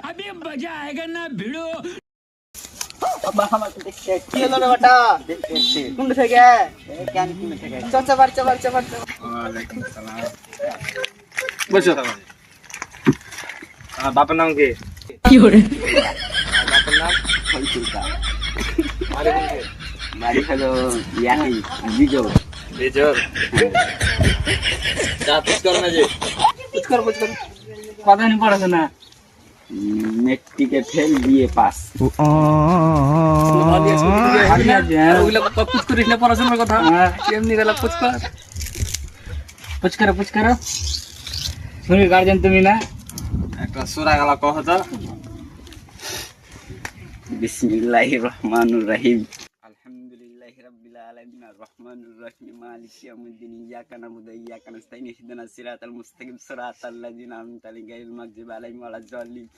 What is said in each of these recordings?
अभी मजा आएगा ना भिड़ो। কি হলো রে বেটা? কোন থেকে? কেন কোন থেকে? চল ওয়ালাইকুম সালাম। বসো। বাপের নাম কি? বাপের নাম ফলচুলকা। বাড়ি কোনকে? বাড়ি হলো ইয়াকি বিজয়। বেজর। যা পুছ কর না যে। পুচ কর। কথা नहीं पड़ा सुना। মেট্রিকে ফেল বিএ পাস। ওগুলা পুচ করিস না পড়াশোনার কথা। এমনি গেলা পুচ করো। শুনি গার্জেন তুমি না? একটা সূরা গালা কহ তো। বিসমিল্লাহির রহমানির রহিম। আলহামদুলিল্লাহি রাব্বিল আলামিন আর রহমানির রহিম মালিকি ইয়াউমিদ্দিন ইয়াকা নাবুদু ওয়া ইয়াকা নাস্তাইন ইহদিনাস সিরাতাল মুস্তাকিম সিরাতাল লাযিনা আন'আমতা আলাইহিম গায়রিল মাগযুবি আলাইহিম ওয়ালাদ দাল্লিন।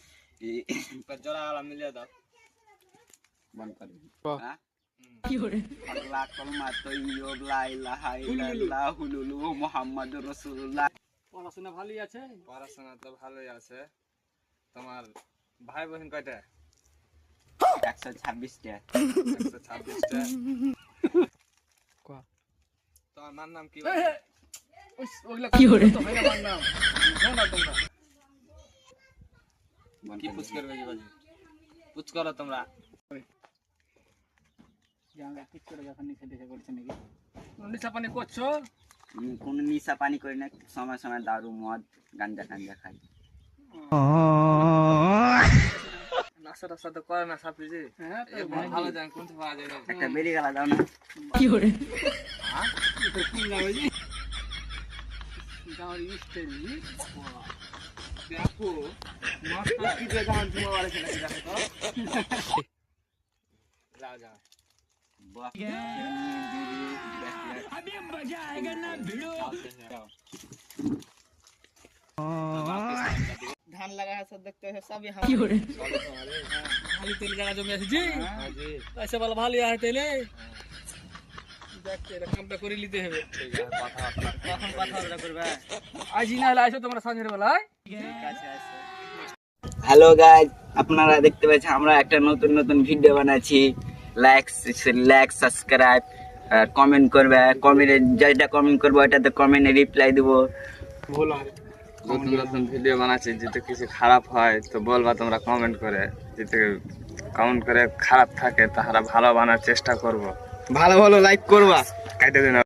জোড়া গালা মিলিয়ে দাও। বন্ধ করে হ্যাঁ কি করে আল্লাহ কলমা তাইয়্যিব লা ইলাহা ইল্লাল্লাহু মুহাম্মাদুর রাসূলুল্লাহ। পড়াশোনা ভালোই আছে? পড়াশোনা তো ভালোই আছে। তোমার ভাই বোন কয়টা? 126টা। 126টা। তোমার মার নাম কি? ওগুলা কি করে তো হয় না আমার নাম। শোনা তোমরা কি পুছ করবে কি বাজি? পুছ করো তোমরা। জানলা ঠিক করে যখন নিচে করছে নাকি? নিচা পানি করছো? কোন নিশা পানি করি না, সময় সময় দারু মদ গাঞ্জা খাই। নাস্তা তো করে না সাপড়ি জি। হ্যাঁ তো ভালো জান কোন থেকে পাওয়া যায় না। একটা বেরি গালা দাও না। কি করে হ্যাঁ তো কোন যাবে জি? যাওয়ার স্টাইল জি। দেখো মাস্টার কি যে গান তোমার বাড়ি থেকে দেখো তো। লাগা বাহ अभी मजा आएगा ना भिड़ो। ধান লাগা আছে দেখতে है सब यहाँ কি করে ভালো তেল জায়গা জমি আছে জি। হ্যাঁ জি পয়সা ভালো ভালোই আছে তেলে। দেখতে এটা কামটা করে নিতে হবে। ঠিক আছে কথাবার্তা কখন কথাবার্তা করবে? আজ না হলে আইসো তোমরা সন্ধ্যের বেলায়। ঠিক আছে হ্যালো গাইস, আপনারা দেখতে পাচ্ছেন আমরা একটা নতুন ভিডিও বানাচ্ছি। লাইক সাবস্ক্রাইব কমেন্ট করবে। কমেন্টে যেটা কমেন্ট করবে ওটাতে কমেন্টে রিপ্লাই দেব। নতুন ভিডিও বানাচ্ছি, যদি কিছু খারাপ হয় তো বলবা তোমরা কমেন্ট করে। যদি কমেন্ট করে খারাপ থাকে তাহলে ভালো বানার চেষ্টা করব। ভালো লাইক করবা, কাইতে দিন।